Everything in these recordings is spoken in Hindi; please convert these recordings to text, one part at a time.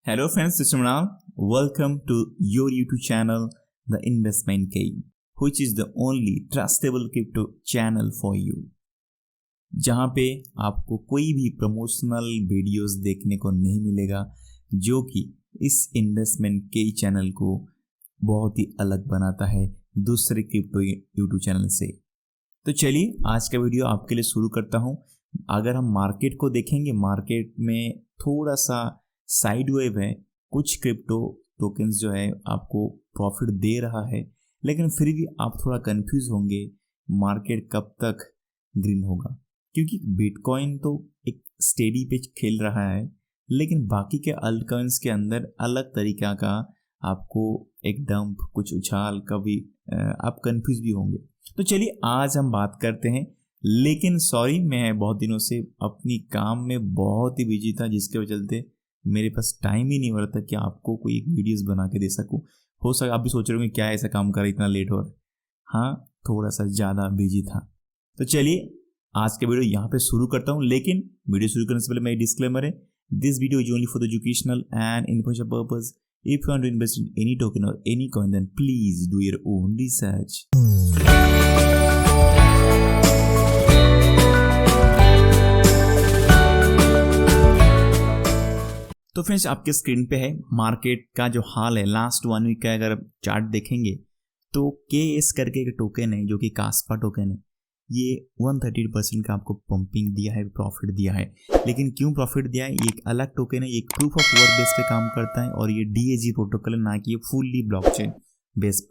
Hello friends, this is Mrinal. Welcome to your YouTube channel, The Investment Game, which is the only trustable crypto channel for you. जहाँ पे आपको कोई भी प्रमोशनल वीडियोस देखने को नहीं मिलेगा जो कि इस इन्वेस्टमेंट के चैनल को बहुत ही अलग बनाता है दूसरे क्रिप्टो यूट्यूब चैनल से। तो चलिए आज का वीडियो आपके लिए शुरू करता हूँ। अगर हम मार्केट को देखेंगे, मार्केट में थोड़ा सा साइड वेव है, कुछ क्रिप्टो टोकन्स जो है आपको प्रॉफिट दे रहा है, लेकिन फिर भी आप थोड़ा कंफ्यूज होंगे मार्केट कब तक ग्रीन होगा, क्योंकि बिटकॉइन तो एक स्टेडी पे खेल रहा है, लेकिन बाकी के अल्ट कॉइन्स के अंदर अलग तरीका का आपको एक डंप, कुछ उछाल, कभी आप कंफ्यूज भी होंगे। तो चलिए आज हम बात करते हैं, लेकिन सॉरी मैं बहुत दिनों से अपनी काम में बहुत ही बिजी था, जिसके वजह से मेरे पास टाइम ही नहीं हो रहा था कि आपको कोई एक वीडियोस बना के दे सकूं। हो सके आप भी सोच रहे होंगे क्या ऐसा काम कर रहा है, इतना लेट हो रहा है। हाँ, थोड़ा सा ज़्यादा बिजी था। तो चलिए आज के वीडियो यहाँ पे शुरू करता हूँ, लेकिन वीडियो शुरू करने से पहले मेरी डिस्क्लेमर है, this video is only for the educational and information purpose. If you want to invest in any token और any coin, then please do your own research. तो फ्रेंड्स आपके स्क्रीन पे है मार्केट का जो हाल है लास्ट 1 वीक का। अगर आप चार्ट देखेंगे तो KS करके एक टोकन है जो कि कास्पा टोकन है, ये 130% का आपको पंपिंग दिया है, प्रॉफिट दिया है। लेकिन क्यों प्रॉफिट दिया है, ये एक अलग टोकन है, ये प्रूफ ऑफ वर्क बेस पे काम करता है और ये DAG प्रोटोकॉल है, ना कि ये फुल्ली ब्लॉकचेन बेस्ड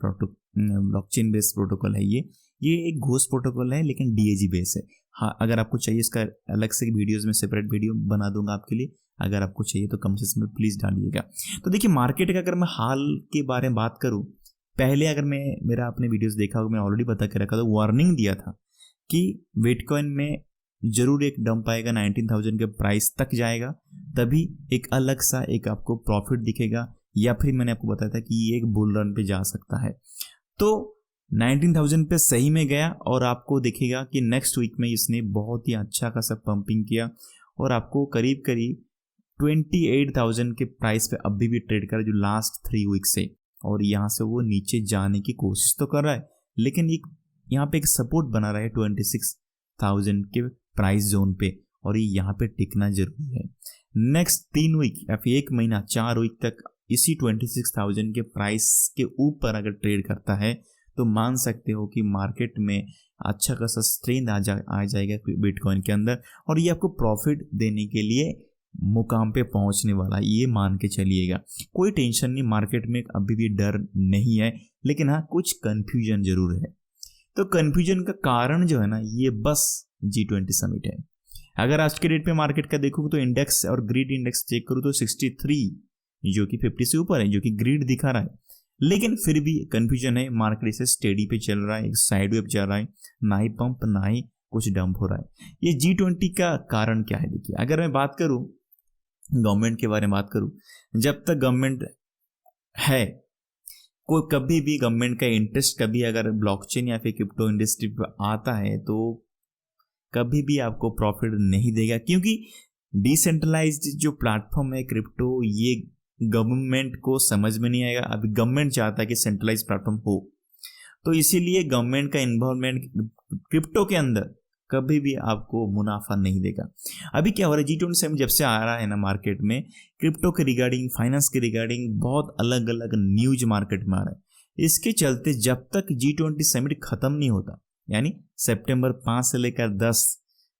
प्रोटोकॉल है। ये एक घोस्ट प्रोटोकॉल है, लेकिन DAG बेस है। हाँ, अगर आपको चाहिए इसका अलग से वीडियोस में सेपरेट वीडियो बना दूंगा आपके लिए, अगर आपको चाहिए तो कम से कम प्लीज़ डालिएगा। तो देखिए मार्केट का अगर मैं हाल के बारे में बात करूं, पहले अगर मेरा आपने वीडियोस देखा होगा, मैं ऑलरेडी बता के रखा था, वार्निंग दिया था कि बिटकॉइन में जरूर एक डंप आएगा, 19,000 के प्राइस तक जाएगा, तभी एक अलग सा एक आपको प्रॉफिट दिखेगा, या फिर मैंने आपको बताया था कि ये एक बुल रन पे जा सकता है। तो 19,000 पे सही में गया और आपको दिखेगा कि नेक्स्ट वीक में इसने बहुत ही अच्छा खासा पंपिंग किया और आपको करीब करीब 28,000 के प्राइस पे अभी भी ट्रेड कर रहा है जो लास्ट 3 वीक से, और यहाँ से वो नीचे जाने की कोशिश तो कर रहा है, लेकिन एक यहाँ पे एक सपोर्ट बना रहा है 26,000 के प्राइस जोन पे, और ये यहाँ पे टिकना जरूरी है। नेक्स्ट 3 वीक या फिर 1 महीना 4 वीक तक इसी 26,000 के प्राइस के ऊपर अगर ट्रेड करता है तो मान सकते हो कि मार्केट में अच्छा खासा स्ट्रेंथ आ जाएगा बिटकॉइन के अंदर, और ये आपको प्रॉफिट देने के लिए मुकाम पे पहुंचने वाला, ये मान के चलिएगा। कोई टेंशन नहीं, मार्केट में अभी भी डर नहीं है, लेकिन हाँ कुछ कंफ्यूजन जरूर है। तो कंफ्यूजन का कारण जो है ना, ये बस G20 समिट है। अगर आज के डेट पे मार्केट का देखोगे तो इंडेक्स और ग्रीड इंडेक्स चेक करूँ तो 63 जो कि 50 से ऊपर है, जो कि ग्रीड दिखा रहा है, लेकिन फिर भी कंफ्यूजन है। मार्केट इसे स्टेडी पे चल रहा है, एक साइड वेव चल रहा है, ना ही पंप ना ही कुछ डंप हो रहा है। ये G20 का कारण क्या है, देखिए अगर मैं बात करूं गवर्नमेंट के बारे में बात करूं, जब तक गवर्नमेंट है, कोई कभी भी गवर्नमेंट का इंटरेस्ट कभी अगर ब्लॉकचेन या फिर क्रिप्टो इंडस्ट्री पर आता है तो कभी भी आपको प्रॉफिट नहीं देगा, क्योंकि डिसेंट्रलाइज्ड जो प्लेटफॉर्म है क्रिप्टो, ये गवर्नमेंट को समझ में नहीं आएगा। अभी गवर्नमेंट चाहता है कि सेंट्रलाइज्ड प्लेटफॉर्म हो, तो इसीलिए गवर्नमेंट का इन्वॉल्वमेंट क्रिप्टो के अंदर कभी भी आपको मुनाफा नहीं देगा। अभी क्या हो रहा है, G20 समिट जब से आ रहा है ना, मार्केट में क्रिप्टो के रिगार्डिंग, फाइनेंस के रिगार्डिंग बहुत अलग अलग न्यूज मार्केट में आ रहा है। इसके चलते जब तक G20 समिट खत्म नहीं होता, यानी सितंबर 5 से लेकर 10,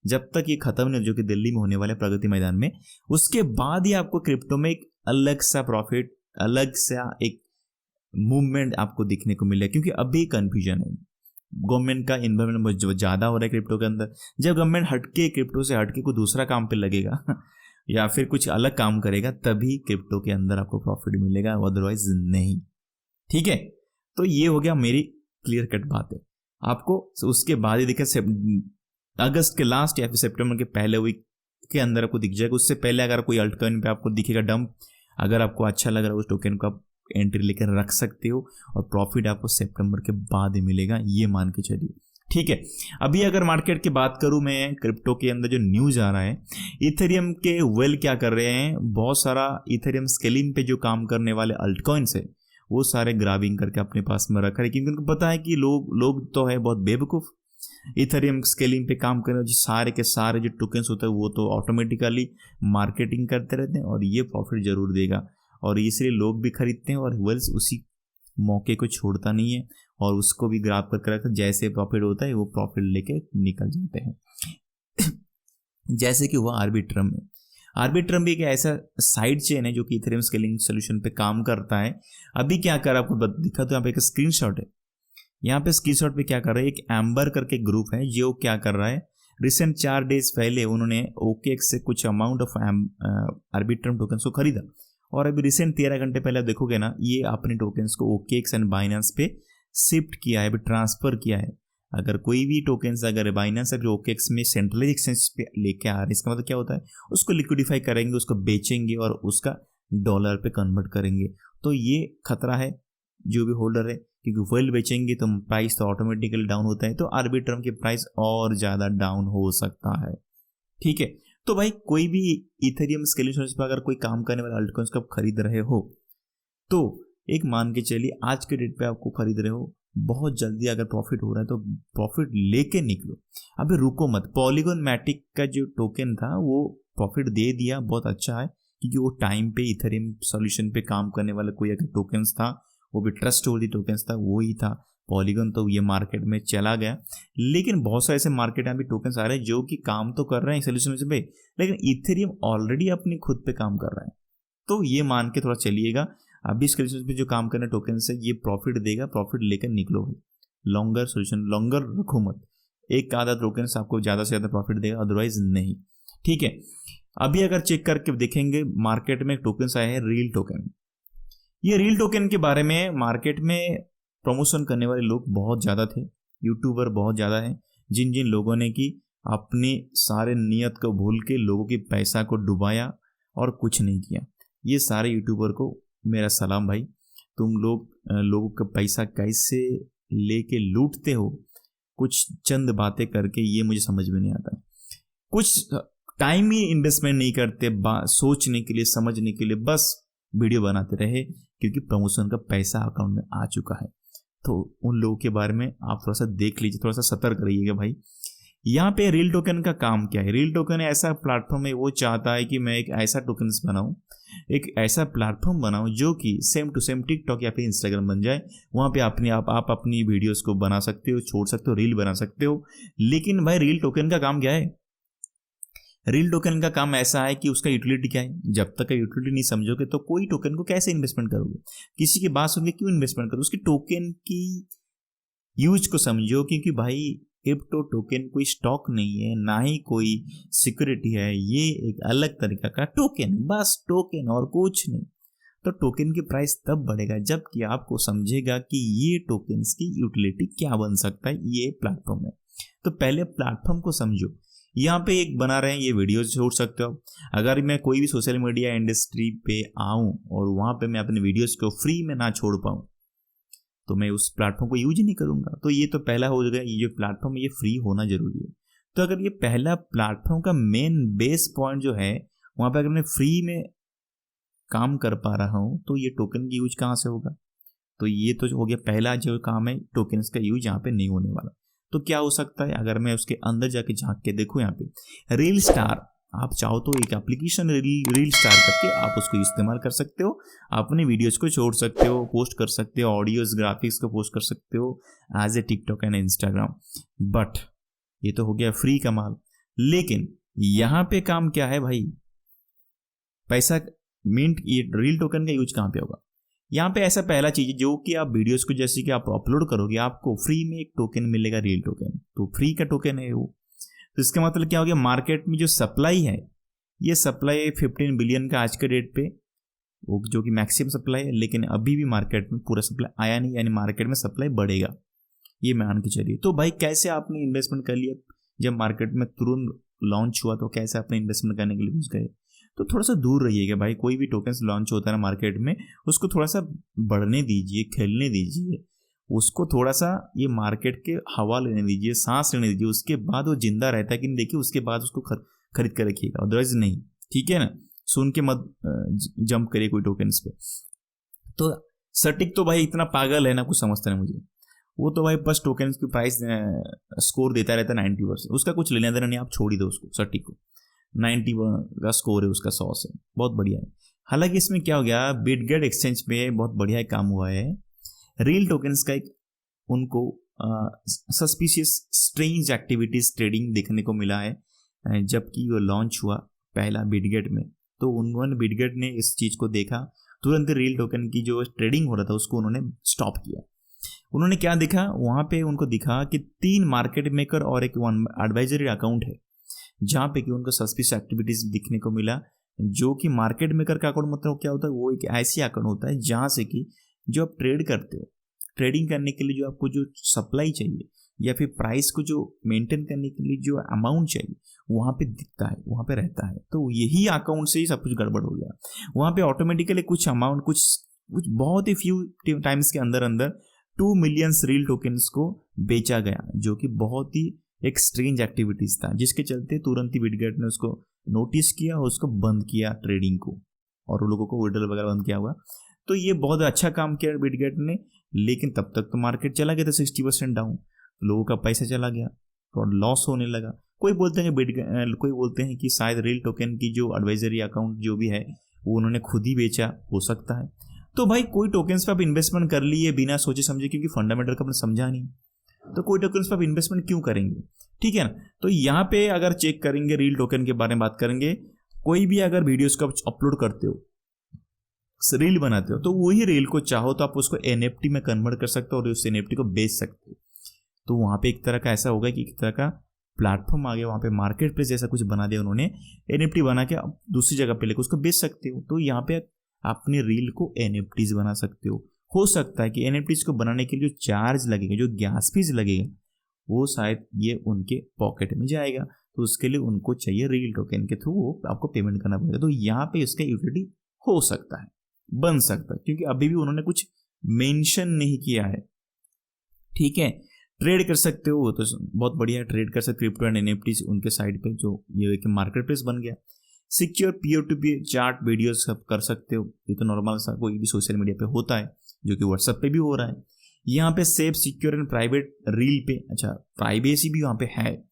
जब तक ये खत्म नहीं, जो कि दिल्ली में होने वाले प्रगति मैदान में, उसके बाद ही आपको क्रिप्टो में एक अलग सा प्रॉफिट, अलग सा एक मूवमेंट आपको दिखने को मिलेगा, क्योंकि अभी कंफ्यूजन है। गवर्नमेंट का इन्वॉल्वमेंट जो ज़्यादा हो रहा है क्रिप्टो के अंदर, जब गवर्नमेंट हटके क्रिप्टो से हटके कोई दूसरा काम पे लगेगा या फिर कुछ अलग काम करेगा, तभी क्रिप्टो के अंदर आपको प्रॉफिट मिलेगा, अदरवाइज नहीं। ठीक है, तो ये हो गया मेरी क्लियर कट बात है आपको। उसके बाद ही देखिए अगस्त के लास्ट या फिर सितंबर के पहले वीक के अंदर आपको दिख जाएगा। उससे पहले अगर कोई अल्ट कॉइन पे आपको दिखेगा डंप, अगर आपको अच्छा लग रहा है उस टोकन को आप एंट्री लेकर रख सकते हो, और प्रॉफिट आपको सितंबर के बाद ही मिलेगा, ये मान के चलिए। ठीक है। अभी अगर मार्केट की बात करूं मैं, क्रिप्टो के अंदर जो न्यूज आ रहा है, इथेरियम के वेल क्या कर रहे हैं, बहुत सारा इथेरियम स्केलिंग पे जो काम करने वाले अल्टकॉइन्स है वो सारे ग्राबिंग करके अपने पास में रखा है, क्योंकि उनको पता है कि लोग तो है बहुत बेवकूफ़। इथेरियम स्केलिंग पे काम करने जो सारे के सारे जो टोकन्स होते हैं वो तो ऑटोमेटिकली मार्केटिंग करते रहते हैं और ये प्रॉफिट जरूर देगा, और इसलिए लोग भी खरीदते हैं और वेल्स उसी मौके को छोड़ता नहीं है और उसको भी ग्राब करके रखता है। जैसे प्रॉफिट होता है वो प्रॉफिट लेके निकल जाते हैं। जैसे कि हुआ आर्बिट्रम में। आर्बिट्रम भी एक ऐसा साइड चेन है जो कि इथेरियम स्केलिंग सोल्यूशन पे काम करता है। अभी क्या कर आपको दिखा, तो यहाँ पे एक स्क्रीनशॉट है। यहाँ पे स्क्रीनशॉट पे क्या कर रहा है, एक एम्बर करके ग्रुप है जो क्या कर रहा है, रिसेंट 4 डेज पहले उन्होंने OKX से कुछ अमाउंट ऑफ आर्बिट्रम टोकन्स को खरीदा, और अभी रिसेंट 13 घंटे पहले आप देखोगे ना, ये अपने टोकन्स को OKX एंड बाइनेंस पे शिफ्ट किया है, अभी ट्रांसफर किया है। अगर कोई भी टोकन्स अगर बाइनेंस अगर OKX में सेंट्रलाइज एक्सचेंज पे लेके आ रहे हैं, इसका मतलब क्या होता है, उसको लिक्विडिफाई करेंगे, उसको बेचेंगे और उसका डॉलर पे कन्वर्ट करेंगे। तो ये खतरा है जो भी होल्डर है, क्योंकि वेल बेचेंगे तो प्राइस तो ऑटोमेटिकली डाउन होता है, तो आर्बिट्रम की प्राइस और ज़्यादा डाउन हो सकता है। ठीक है, तो भाई कोई भी इथेरियम स्केलिंग सोल्यूशन पर अगर कोई काम करने वाले अल्टकॉइन्स को आप खरीद रहे हो, तो एक मान के चलिए आज के डेट पे आपको खरीद रहे हो, बहुत जल्दी अगर प्रॉफिट हो रहा है तो प्रॉफिट लेके निकलो, अभी रुको मत। पॉलीगॉन मैटिक का जो टोकन था वो प्रॉफिट दे दिया, बहुत अच्छा है, क्योंकि वो टाइम पे इथेरियम सॉल्यूशन पे काम करने वाला कोई अगर टोकन्स था, वो भी ट्रस्ट वर्दी टोकन्स था, वो ही था। पॉलीगॉन तो ये मार्केट में चला गया, लेकिन बहुत सारे ऐसे मार्केट में भी टोकन्स आ रहे हैं जो कि काम तो कर रहे हैं सोल्यूशन पे, लेकिन इथेरियम ऑलरेडी अपने खुद पे काम कर रहा है। तो ये मान के थोड़ा चलिएगा, अभी सोल्यूशन पे जो काम करना टोकन्स है ये प्रॉफिट देगा, प्रॉफिट लेकर निकलो भाई। लॉन्गर सोल्यूशन लॉन्गर रखो मत, एक आधा टोकन्स आपको ज़्यादा से ज़्यादा प्रॉफिट देगा, अदरवाइज नहीं। ठीक है, अभी अगर चेक करके देखेंगे मार्केट में टोकन्स आए हैं रील टोकन। ये रील टोकन के बारे में मार्केट में प्रमोशन करने वाले लोग बहुत ज़्यादा थे, यूट्यूबर बहुत ज़्यादा हैं, जिन जिन लोगों ने कि अपनी सारे नियत को भूल के लोगों के पैसा को डुबाया और कुछ नहीं किया। ये सारे यूट्यूबर को मेरा सलाम भाई, तुम लोगों का पैसा कैसे लेके लूटते हो कुछ चंद बातें करके, ये मुझे समझ में नहीं आता। कुछ टाइम ही इन्वेस्टमेंट नहीं करते सोचने के लिए, समझने के लिए, बस वीडियो बनाते रहे क्योंकि प्रमोशन का पैसा अकाउंट में आ चुका है। तो उन लोगों के बारे में आप थोड़ा सा देख लीजिए, थोड़ा सा सतर्क रहिएगा भाई। यहाँ पे रील टोकन का काम क्या है, रील टोकन ऐसा प्लेटफॉर्म है, वो चाहता है कि मैं एक ऐसा टोकन बनाऊं, एक ऐसा प्लेटफॉर्म बनाऊं जो कि सेम टू सेम टिकटॉक या फिर इंस्टाग्राम बन जाए। वहाँ पे आप अपनी वीडियोस को बना सकते हो, छोड़ सकते हो, रील बना सकते हो। लेकिन भाई रील टोकन का काम क्या है, रील टोकन का काम ऐसा है कि उसका यूटिलिटी क्या है। जब तक यूटिलिटी नहीं समझोगे तो कोई टोकन को कैसे इन्वेस्टमेंट करोगे, किसी की बात सुन के क्यों इन्वेस्टमेंट करोगे, उसकी टोकन की यूज को समझो। क्योंकि भाई क्रिप्टो टोकन कोई स्टॉक नहीं है, ना ही कोई सिक्योरिटी है, ये एक अलग तरीका का टोकन, बस टोकन और कुछ नहीं। तो टोकन की प्राइस तब बढ़ेगा जबकि आपको समझेगा कि ये टोकन्स की यूटिलिटी क्या बन सकता है ये प्लेटफॉर्म में। तो पहले प्लेटफॉर्म को समझो। यहाँ पे एक बना रहे हैं, ये वीडियो छोड़ सकते हो। अगर मैं कोई भी सोशल मीडिया इंडस्ट्री पे आऊँ और वहाँ पे मैं अपने वीडियोस को फ्री में ना छोड़ पाऊँ तो मैं उस प्लेटफॉर्म को यूज नहीं करूँगा। तो ये तो पहला हो जाएगा, ये जो प्लेटफॉर्म है ये फ्री होना जरूरी है। तो अगर ये पहला प्लेटफॉर्म का मेन बेस पॉइंट जो है, वहाँ पर अगर मैं फ्री में काम कर पा रहा हूँ तो ये टोकन की यूज कहाँ से होगा। तो ये तो हो गया पहला जो काम है, टोकन्स का यूज यहाँ पे नहीं होने वाला। तो क्या हो सकता है, अगर मैं उसके अंदर जाके झांक के देखूँ, यहाँ पे रील स्टार, आप चाहो तो एक एप्लीकेशन रील स्टार करके आप उसको इस्तेमाल कर सकते हो, अपने वीडियोस को छोड़ सकते हो, पोस्ट कर सकते हो, ऑडियोज ग्राफिक्स को पोस्ट कर सकते हो as a TikTok and Instagram. But ये तो हो गया फ्री का माल। लेकिन यहाँ पे काम क्या है भाई, पैसा मिंट, ये रील टोकन का यूज कहाँ पे होगा। यहाँ पे ऐसा पहला चीज है जो कि आप वीडियोस को जैसे कि आप अपलोड करोगे, आपको फ्री में एक टोकन मिलेगा, रील टोकन। तो फ्री का टोकन है वो। तो इसका मतलब क्या हो गया, मार्केट में जो सप्लाई है, ये सप्लाई 15 बिलियन का आज के डेट पे, वो जो कि मैक्सिमम सप्लाई है। लेकिन अभी भी मार्केट में पूरा सप्लाई आया नहीं, यानी मार्केट में सप्लाई बढ़ेगा, ये मान के चलिए। तो भाई कैसे आपने इन्वेस्टमेंट कर लिया, जब मार्केट में तुरंत लॉन्च हुआ तो कैसे आपने इन्वेस्टमेंट करने के लिए घुस गए। तो थोड़ा सा दूर रहिएगा भाई, कोई भी टोकन्स लॉन्च होता है ना मार्केट में, उसको थोड़ा सा बढ़ने दीजिए, खेलने दीजिए। उसको थोड़ा सा ये मार्केट के हवा लेने दीजिए, सांस लेने दीजिए, उसके बाद वो जिंदा रहता है कि नहीं देखिए, उसके बाद उसको खरीद कर रखिएगा, अदरवाइज नहीं। ठीक है ना, सुन के मत जंप करिए कोई टोकन्स पे। तो सटिक तो भाई इतना पागल है ना, कुछ समझता नहीं मुझे। वो तो भाई बस टोकन्स की प्राइस स्कोर देता रहता है 90%, उसका कुछ लेना देना नहीं, आप छोड़ ही दो उसको। सटिक को 90 का स्कोर है उसका 100 से, बहुत बढ़िया है। हालांकि इसमें क्या हो गया, बिटगेट एक्सचेंज पे बहुत बढ़िया काम हुआ है। रियल टोकन्स का एक उनको सस्पिशियस स्ट्रेंज एक्टिविटीज ट्रेडिंग देखने को मिला है, जबकि वो लॉन्च हुआ पहला बिटगेट में, तो उन्होंने बिटगेट ने इस चीज़ को देखा, तुरंत रियल टोकन की जो ट्रेडिंग हो रहा था उसको उन्होंने स्टॉप किया। उन्होंने क्या देखा वहाँ पे, उनको दिखा कि 3 मार्केट मेकर और एक एडवाइजरी अकाउंट है, जहाँ पे कि उनको सस्पिशियस एक्टिविटीज दिखने को मिला। जो कि मार्केट मेकर का अकाउंट मतलब क्या होता है, वो एक ऐसी अकाउंट होता है जहाँ से कि जो आप ट्रेड करते हो, ट्रेडिंग करने के लिए जो आपको जो सप्लाई चाहिए या फिर प्राइस को जो मेंटेन करने के लिए जो अमाउंट चाहिए वहाँ पे दिखता है, वहाँ पे रहता है। तो यही अकाउंट से ही सब कुछ गड़बड़ हो गया। वहाँ पे ऑटोमेटिकली कुछ अमाउंट, कुछ बहुत ही फ्यू टाइम्स के अंदर अंदर 2 मिलियन रियल टोकन्स को बेचा गया, जो कि बहुत ही एक स्ट्रेंज एक्टिविटीज था, जिसके चलते तुरंत ही बिटगेट ने उसको नोटिस किया और उसको बंद किया ट्रेडिंग को, और उन लोगों को विड्रॉल वगैरह बंद किया हुआ। तो ये बहुत अच्छा काम किया बिटगेट ने, लेकिन तब तक तो मार्केट चला गया था 60% डाउन, लोगों का पैसा चला गया और लॉस होने लगा। कोई बोलते हैं कि कोई बोलते हैं कि शायद रियल टोकन की जो एडवाइजरी अकाउंट जो भी है वो उन्होंने खुद ही बेचा, हो सकता है। तो भाई कोई टोकन्स पे आप इन्वेस्टमेंट कर लिए बिना सोचे समझे, क्योंकि फंडामेंटल का आपने समझा नहीं, तो कोई टोकन्स पे आप इन्वेस्टमेंट क्यों करेंगे? ठीक है ना। तो यहाँ पे अगर चेक करेंगे, रियल टोकन के बारे में बात करेंगे, कोई भी अगर वीडियोस को अपलोड करते हो, रील बनाते हो, तो वही रील को चाहो तो आप उसको NFT में कन्वर्ट कर सकते हो और उस NFT को बेच सकते हो। तो वहाँ पे एक तरह का ऐसा होगा कि एक तरह का प्लेटफॉर्म आ गया, वहाँ पे मार्केट प्लेस जैसा कुछ बना दिया उन्होंने, NFT बना के आप दूसरी जगह पे लेकर उसको बेच सकते हो। तो यहाँ पे अपने रील को NFTs बना सकते हो सकता है कि NFTs को बनाने के लिए जो चार्ज लगेगा, जो गैस फीस लगेगा, वो शायद ये उनके पॉकेट में जाएगा, तो उसके लिए उनको चाहिए रियल टोकन के थ्रू वो आपको पेमेंट करना पड़ेगा। तो यहाँ पे इसका यूटिलिटी हो सकता है, बन सकता है, क्योंकि अभी भी उन्होंने कुछ मेंशन नहीं किया है। ठीक है, ट्रेड कर सकते हो तो बहुत बढ़िया, ट्रेड कर सकते क्रिप्टो एंड NFTs उनके साइड पे, जो ये एक मार्केट प्लेस बन गया। Secure peer to peer chart videos सब कर सकते हो, ये तो नॉर्मल सा कोई भी सोशल मीडिया पे होता है, जो कि व्हाट्सएप पे भी हो रहा है। यहाँ पे safe, secure and private reel पे, अच्छा प्राइवेसी भी वहाँ पे है,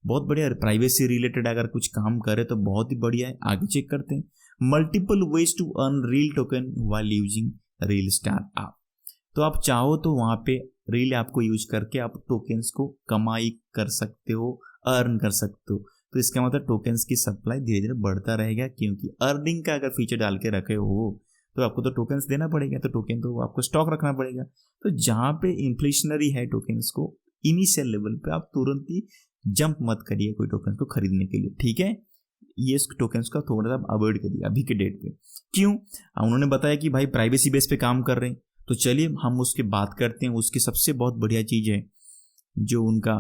बहुत बढ़िया। प्राइवेसी रिलेटेड अगर कुछ काम करे तो बहुत ही बढ़िया है, आगे चेक करते हैं। Multiple ways to earn real token while using Reel Star app, तो आप चाहो तो वहाँ पे रील ऐप को यूज करके आप टोकन्स को कमाई कर सकते हो, अर्न कर सकते हो। तो इसका मतलब टोकन्स की सप्लाई धीरे धीरे बढ़ता रहेगा, क्योंकि अर्निंग का अगर फीचर डाल के रखे हो तो आपको तो टोकन्स देना पड़ेगा, तो टोकन तो आपको स्टॉक रखना पड़ेगा। तो जहाँ पे इन्फ्लेशनरी है टोकन्स को, इनिशियल लेवल पे आप तुरंत ही जंप मत करिए कोई टोकन्स को खरीदने के लिए। ठीक है, ये टोकन्स का थोड़ा सा अवॉइड करिए अभी के डेट पे। क्यों? उन्होंने बताया कि भाई प्राइवेसी बेस पे काम कर रहे हैं, तो चलिए हम उसकी बात करते हैं। उसकी सबसे बहुत बढ़िया चीज़ है जो उनका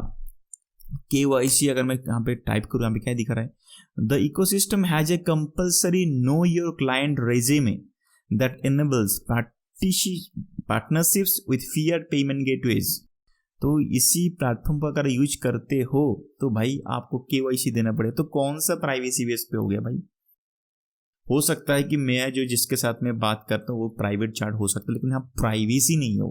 KYC, अगर मैं यहाँ पे टाइप करूँ, यहाँ पे क्या दिखा रहा है, the ecosystem has a compulsory know your client resume that enables partnerships with fiat payment gateways। तो इसी प्लेटफॉर्म पर अगर यूज करते हो तो भाई आपको KYC देना पड़े। तो कौन सा प्राइवेसी बेस पे हो गया भाई? हो सकता है कि मैं जो जिसके साथ मैं बात करता हूँ वो प्राइवेट चार्ट हो सकता है, लेकिन यहाँ प्राइवेसी नहीं हो।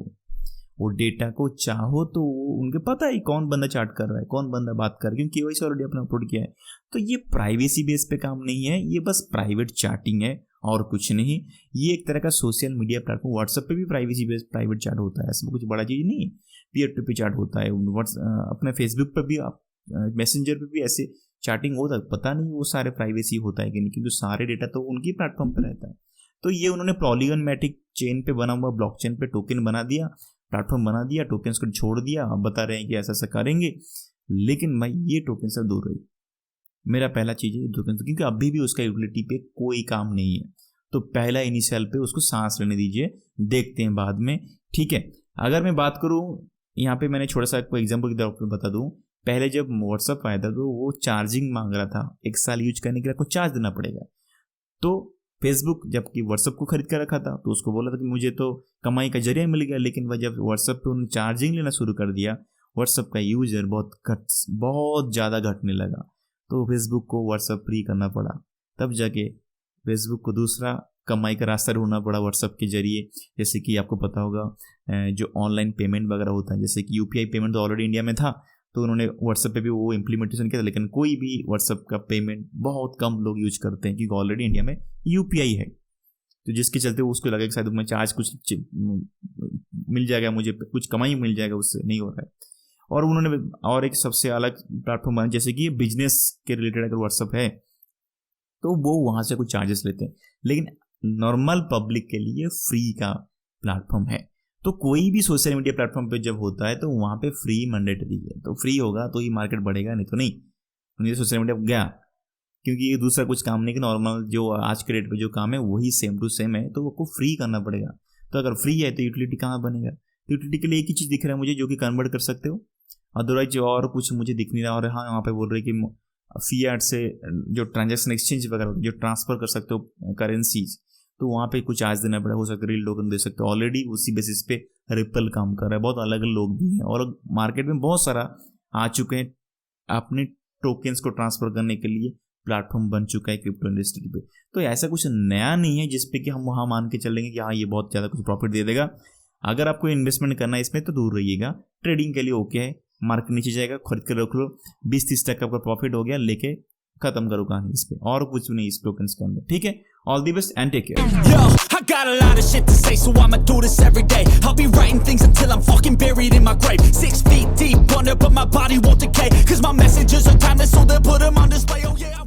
वो डेटा को चाहो तो उनके पता है कौन बंदा चार्ट कर रहा है, कौन बंदा बात कर रहा है, क्योंकि KYC ऑलरेडी अपने अपलोड किया है। तो ये प्राइवेसी बेस पे काम नहीं है, ये बस प्राइवेट चार्टिंग है और कुछ नहीं। ये एक तरह का सोशल मीडिया प्लेटफॉर्म, व्हाट्सएप पे भी प्राइवेसी बेस्ड प्राइवेट चार्ट होता है, ऐसा कुछ बड़ा चीज़ नहीं है। पीयर टू पीयर चार्ट होता है, अपने फेसबुक पर भी, आप मैसेंजर पे भी ऐसे चार्टिंग होता है। पता नहीं वो सारे प्राइवेसी होता है कि नहीं, क्योंकि सारे डेटा तो उनकी प्लेटफॉर्म पर रहता है। तो ये उन्होंने पॉलीगन मैटिक चेन पे बना हुआ ब्लॉकचेन पे टोकन बना दिया, प्लेटफॉर्म बना दिया, टोकन्स को छोड़ दिया। अब बता रहे हैं कि ऐसा ऐसा करेंगे, लेकिन भाई ये टोकन से दूर रही। मेरा पहला चीज़ है टोकन, क्योंकि अभी भी उसका यूटिलिटी पे कोई काम नहीं है। तो पहला इनिशियल पे उसको सांस लेने दीजिए, देखते हैं बाद में। ठीक है, अगर मैं बात करूँ यहाँ पे, मैंने छोटा सा आपको एग्जाम्पल की तरफ बता दूँ। पहले जब व्हाट्सअप आया था तो वो चार्जिंग मांग रहा था, 1 साल यूज करने के लिए आपको चार्ज देना पड़ेगा। तो फेसबुक जबकि व्हाट्सअप को खरीद कर रखा था तो उसको बोला था कि मुझे तो कमाई का जरिया मिल गया, लेकिन वह जब व्हाट्सअप पे उन्होंने चार्जिंग लेना शुरू कर दिया, व्हाट्सअप का यूजर बहुत ज़्यादा घटने लगा, तो फेसबुक को व्हाट्सअप फ्री करना पड़ा। तब जाके फेसबुक को दूसरा कमाई का रास्ता ढूंढना पड़ा व्हाट्सअप के जरिए। जैसे कि आपको पता होगा जो ऑनलाइन पेमेंट वगैरह होता है, जैसे कि यूपीआई पेमेंट तो ऑलरेडी इंडिया में था, तो उन्होंने व्हाट्सएप पे भी वो इम्प्लीमेंटेशन किया था, लेकिन कोई भी व्हाट्सएप का पेमेंट बहुत कम लोग यूज करते हैं क्योंकि ऑलरेडी इंडिया में यूपीआई है। तो जिसके चलते उसको लगा कि शायद मैं चार्ज कुछ मिल जाएगा, मुझे कुछ कमाई मिल जाएगा, उससे नहीं हो रहा है। और उन्होंने और एक सबसे अलग प्लेटफॉर्म बनाया, जैसे कि बिजनेस के रिलेटेड अगर व्हाट्सएप है तो वो वहाँ से कुछ चार्जेस लेते हैं, लेकिन नॉर्मल पब्लिक के लिए फ्री का प्लेटफॉर्म है। तो कोई भी सोशल मीडिया प्लेटफॉर्म पे जब होता है तो वहाँ पे फ्री मैंडेटरी है, तो फ्री होगा तो ही मार्केट बढ़ेगा, नहीं तो नहीं सोशल मीडिया गया, क्योंकि ये दूसरा कुछ काम नहीं कि नॉर्मल जो आज के रेट पे जो काम है वही सेम टू सेम है, तो आपको फ्री करना पड़ेगा। तो अगर फ्री है तो यूटिलिटी कहाँ बनेगा? तो यूटिलिटी के लिए एक ही चीज़ दिख रहा है मुझे, जो कि कन्वर्ट कर सकते हो, अदरवाइज और कुछ मुझे दिख नहीं रहा। और हाँ, यहाँ पे बोल रहे कि फिएट से जो ट्रांजैक्शन एक्सचेंज वगैरह जो ट्रांसफर कर सकते हो करेंसीज, तो वहाँ पे कुछ चार्ज देना पड़ेगा, हो सकता है रियल टोकन दे सकते हो। ऑलरेडी उसी बेसिस पे रिपल काम कर रहा है, बहुत अलग अलग लोग भी हैं और मार्केट में बहुत सारा आ चुके हैं, अपने टोकन्स को ट्रांसफर करने के लिए प्लेटफॉर्म बन चुका है क्रिप्टो इंडस्ट्री पे। तो ऐसा कुछ नया नहीं है जिसपे कि हम वहाँ मान के चलेंगे कि हाँ ये बहुत ज़्यादा कुछ प्रॉफिट दे देगा। अगर आपको इन्वेस्टमेंट करना है इसमें तो दूर रहिएगा, ट्रेडिंग के लिए ओके है, मार्केट नीचे जाएगा खरीद कर रख लो, 20-30% का प्रॉफिट हो गया, लेके खत्म करो कहानी इस पे, और कुछ नहीं इस टोकन्स के अंदर। ठीक है, all the best and take care. Yo, I got a lot of shit to say, so I'ma do this every day. I'll be writing things until I'm fucking buried in my grave. 6 feet deep under, but my body won't decay, cause my messages are timeless, so they'll put them on display. Oh yeah.